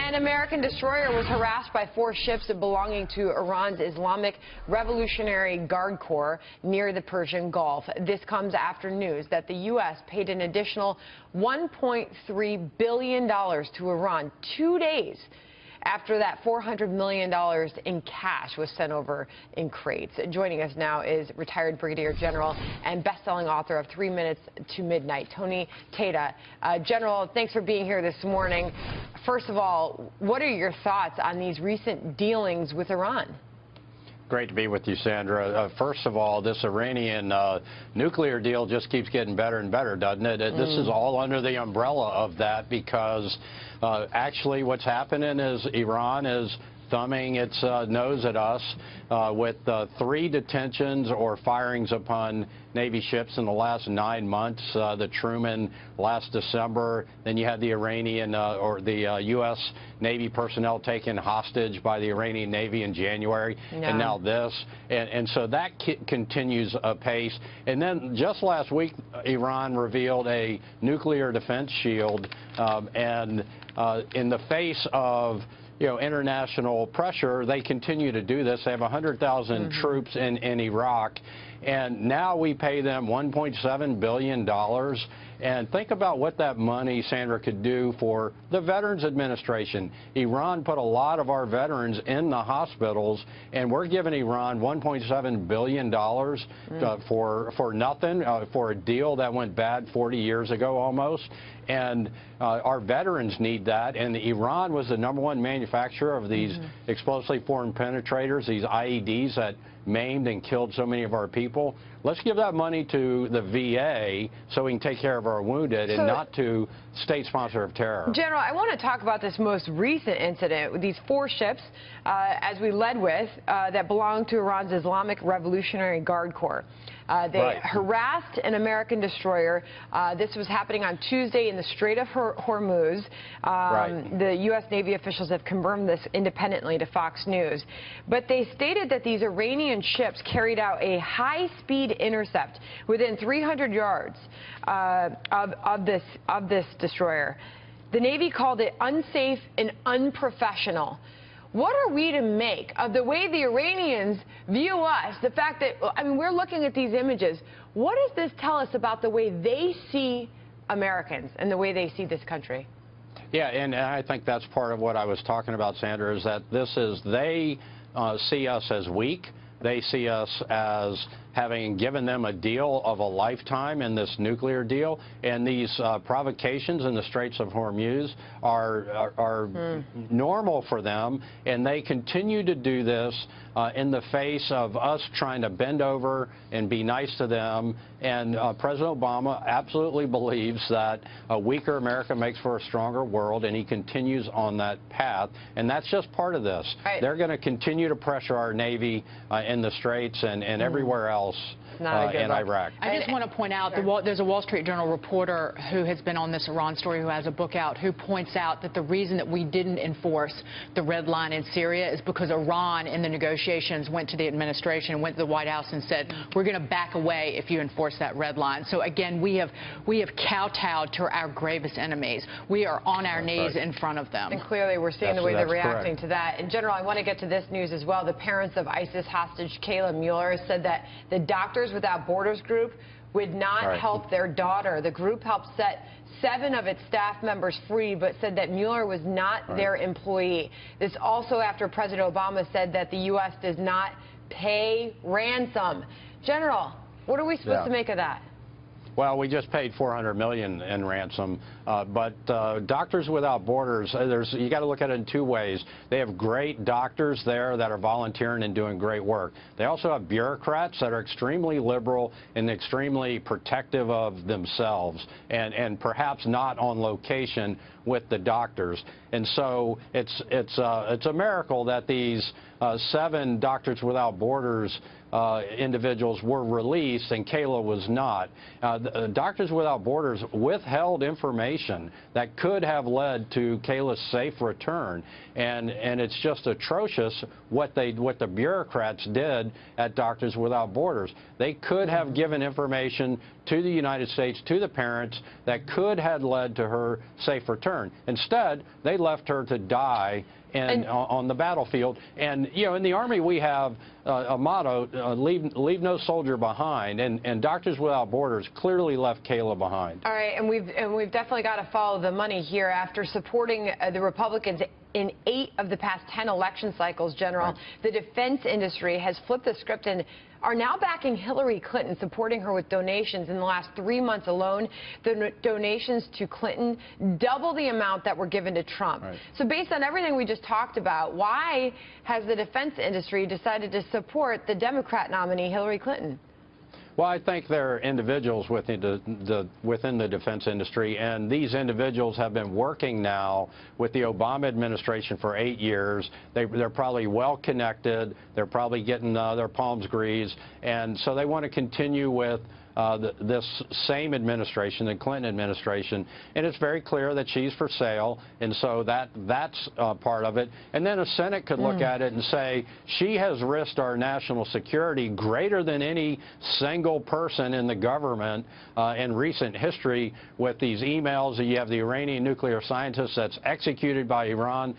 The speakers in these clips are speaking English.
An American destroyer was harassed by 4 ships belonging to Iran's Islamic Revolutionary Guard Corps near the Persian Gulf. This comes after news that the U.S. paid an additional $1.3 billion to Iran 2 days after that $400 million in cash was sent over in crates. Joining us now is retired Brigadier General and best-selling author of 3 Minutes to Midnight, Tata. General, thanks for being here this morning. First of all, what are your thoughts on these recent dealings with Iran? Great to be with you, Sandra. First of all, this Iranian nuclear deal just keeps getting better and better, doesn't it? This is all under the umbrella of that because actually what's happening is Iran is thumbing its nose at us with 3 detentions or firings upon Navy ships in the last 9 months. The Truman last December. Then you had the Iranian or the U.S. Navy personnel taken hostage by the Iranian Navy in January, and now this. And so that continues apace. And then just last week, Iran revealed a nuclear defense shield, and in the face of international pressure, they continue to do this. They have 100,000 troops in Iraq, and now we pay them $1.7 billion. And think about what that money, Sandra, could do for the Veterans Administration. Iran put a lot of our veterans in the hospitals, and we're giving Iran $1.7 billion for nothing, for a deal that went bad 40 years ago almost. And our veterans need that. And Iran was the #1 manufacturer of these explosively foreign penetrators, these IEDs that maimed and killed so many of our people. Let's give that money to the VA so we can take care of our wounded and not to state sponsor of terror. General, I want to talk about this most recent incident with these 4 ships, as we led with, that belong to Iran's Islamic Revolutionary Guard Corps. They harassed an American destroyer. This was happening on Tuesday in the Strait of Hormuz. The U.S. Navy officials have confirmed this independently to Fox News. But they stated that these Iranian ships carried out a high-speed intercept within 300 yards of this destroyer. The Navy called it unsafe and unprofessional. What are we to make of the way the Iranians view us? The fact that, I mean, we're looking at these images. What does this tell us about the way they see Americans and the way they see this country? Yeah, and I think that's part of what I was talking about, Sandra, is that they see us as weak. They see us as having given them a deal of a lifetime in this nuclear deal, and these provocations in the Straits of Hormuz are normal for them, and they continue to do this in the face of us trying to bend over and be nice to them. And President Obama absolutely believes that a weaker America makes for a stronger world, and he continues on that path, and that's just part of this. They're going to continue to pressure our Navy in the Straits and everywhere else in Iraq. I just want to point out there's a Wall Street Journal reporter who has been on this Iran story, who has a book out, who points out that the reason that we didn't enforce the red line in Syria is because Iran in the negotiations went to the administration, went to the White House and said, we're going to back away if you enforce that red line. So again, we have kowtowed to our gravest enemies. We are on our knees in front of them. And clearly we're seeing the way they're reacting to that. And General, I want to get to this news as well. The parents of ISIS hostage Kayla Mueller said that the Doctors Without Borders group would not help their daughter. The group helped set 7 of its staff members free, but said that Mueller was not their employee. This also after President Obama said that the U.S. does not pay ransom. General, what are we supposed to make of that? Well, we just paid $400 million in ransom, but Doctors Without Borders, you got to look at it in 2 ways. They have great doctors there that are volunteering and doing great work. They also have bureaucrats that are extremely liberal and extremely protective of themselves, and perhaps not on location with the doctors. And so it's a miracle that these 7 Doctors Without Borders individuals were released and Kayla was not. Doctors Without Borders withheld information information that could have led to Kayla's safe return. And it's just atrocious what the bureaucrats did at Doctors Without Borders. They could have given information to the United States, to the parents, that could have led to her safe return. Instead, they left her to die on the battlefield. And, you know, in the Army we have a motto, leave no soldier behind, and Doctors Without Borders clearly left Kayla behind. All right, and we've definitely got to follow the money here. After supporting the Republicans in 8 of the past 10 election cycles, General, right, the defense industry has flipped the script and are now backing Hillary Clinton, supporting her with donations. In the last 3 months alone, the donations to Clinton double the amount that were given to Trump. Right. So based on everything we just talked about, why has the defense industry decided to support the Democrat nominee, Hillary Clinton? Well, I think there are individuals within the defense industry, and these individuals have been working now with the Obama administration for 8 years. They're probably well connected. They're probably getting their palms greased, and so they want to continue with this same administration, the Clinton administration, and it's very clear that she's for sale, and so that's part of it. And then a Senate could look at it and say, she has risked our national security greater than any single person in the government in recent history with these emails. You have the Iranian nuclear scientist that's executed by Iran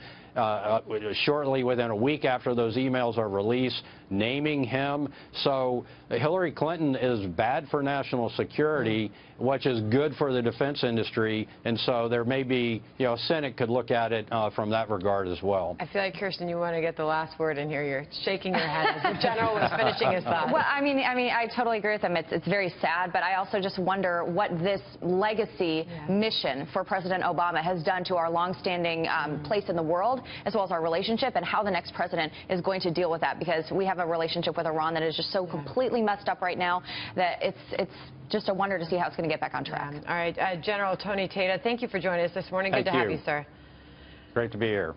shortly within a week after those emails are released, naming him. So Hillary Clinton is bad for national security, which is good for the defense industry, and so there may be, you know, Senate could look at it from that regard as well. I feel like, Kirsten, you want to get the last word in here. You're shaking your head as the general was finishing his thought. Well, I mean, I totally agree with him. It's very sad, but I also just wonder what this legacy mission for President Obama has done to our longstanding place in the world, as well as our relationship, and how the next president is going to deal with that, because we have a relationship with Iran that is just so completely messed up right now that it's just a wonder to see how it's going to get back on track. All right, General Tony Tata, thank you for joining us this morning. Good to have you, sir. Great to be here.